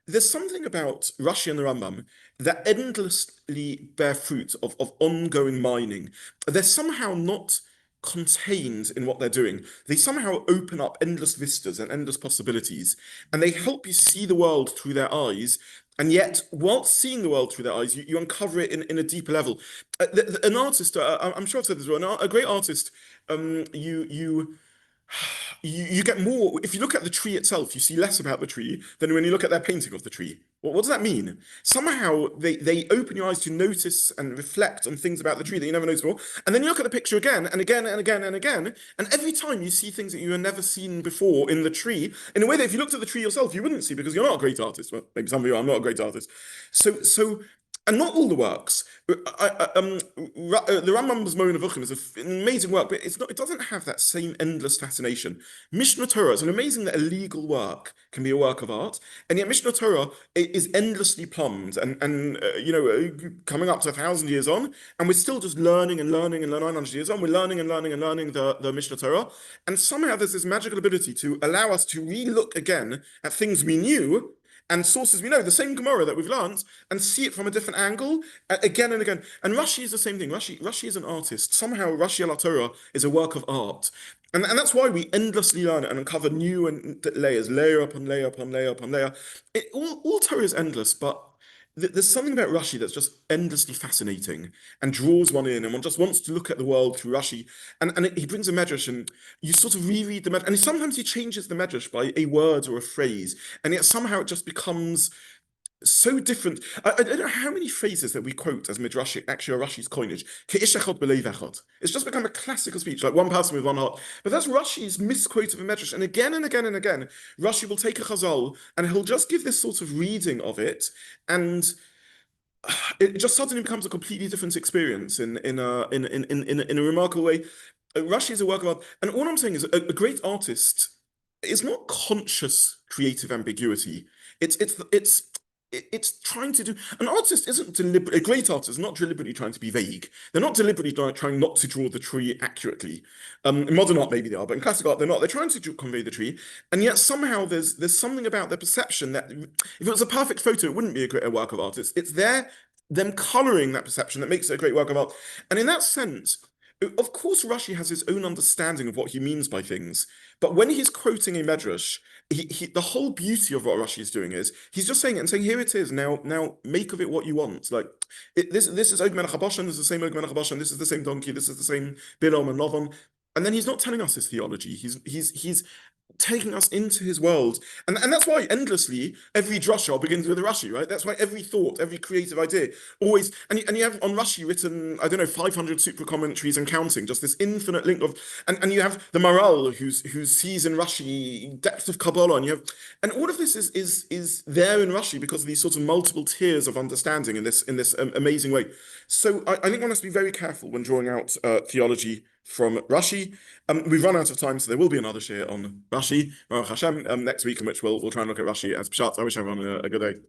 There's something about Rashi and the Rambam that endlessly bear fruit of ongoing mining. They're somehow not contained in what they're doing. They somehow open up endless vistas and endless possibilities, and they help you see the world through their eyes. And yet, whilst seeing the world through their eyes, you uncover it in a deeper level. An artist, I'm sure I've said this before, a great artist, you get more. If you look at the tree itself, you see less about the tree than when you look at their painting of the tree. What does that mean? Somehow they open your eyes to notice and reflect on things about the tree that you never noticed before. And then you look at the picture again and again and again and again. And every time you see things that you have never seen before in the tree, in a way that if you looked at the tree yourself, you wouldn't see, because you're not a great artist. Well, maybe some of you are. I'm not a great artist. So and not all the works. The Rambam's Moed Nevuchim is an amazing work, but it doesn't have that same endless fascination. Mishnah Torah is an amazing that a legal work can be a work of art, and yet Mishnah Torah is endlessly plumbed and coming up to 1,000 years on, and we're still just learning and learning and learning. 900 years on, we're learning and learning and learning the Mishnah Torah, and somehow there's this magical ability to allow us to re-look again at things we knew and sources we know, the same Gemara that we've learned, and see it from a different angle again and again. And Rashi is the same thing. Rashi is an artist. Somehow Rashi al Torah is a work of art. And that's why we endlessly learn it and uncover new layers, layer upon layer upon layer upon layer. All Torah is endless, but there's something about Rashi that's just endlessly fascinating and draws one in, and one just wants to look at the world through Rashi. And he brings a medrash, and you sort of reread the medrash, and sometimes he changes the medrash by a word or a phrase, and yet somehow it just becomes so different. I don't know how many phrases that we quote as midrash actually are Rashi's coinage. Ke'ish echad b'leiv echad. It's just become a classical speech, like one person with one heart. But that's Rashi's misquote of a medrash, and again and again and again, Rashi will take a chazal and he'll just give this sort of reading of it, and it just suddenly becomes a completely different experience in a remarkable way. Rashi is a work of art, and all I'm saying is a great artist is not conscious creative ambiguity. It's trying to do. An artist isn't deliberate. A great artist is not deliberately trying to be vague. They're not deliberately trying not to draw the tree accurately. In modern art, maybe they are, but in classic art, they're not. They're trying to convey the tree, and yet somehow there's something about their perception that if it was a perfect photo, it wouldn't be a work of art. It's them coloring that perception that makes it a great work of art. And in that sense, of course, Rashi has his own understanding of what he means by things, but when he's quoting a medrash, the whole beauty of what Rashi is doing is he's just saying it and saying, here it is, now make of it what you want. Like this is Og Melech HaBashan, this is the same Og Melech HaBashan, this is the same donkey, this is the same Bilam and Lavan, and then he's not telling us his theology. He's taking us into his world, and that's why endlessly every drasha begins with a Rashi, right? That's why every thought, every creative idea always, and you have on Rashi written, I don't know, 500 super commentaries and counting, just this infinite link of, and you have the Maral who sees in Rashi depth of Kabbalah, and all of this is there in Rashi because of these sort of multiple tiers of understanding in this amazing way. So I think one has to be very careful when drawing out theology from Rashi. We've run out of time, so there will be another share on Rashi, Baruch Hashem, next week, in which we'll try and look at Rashi as Pshat. I wish everyone a good day.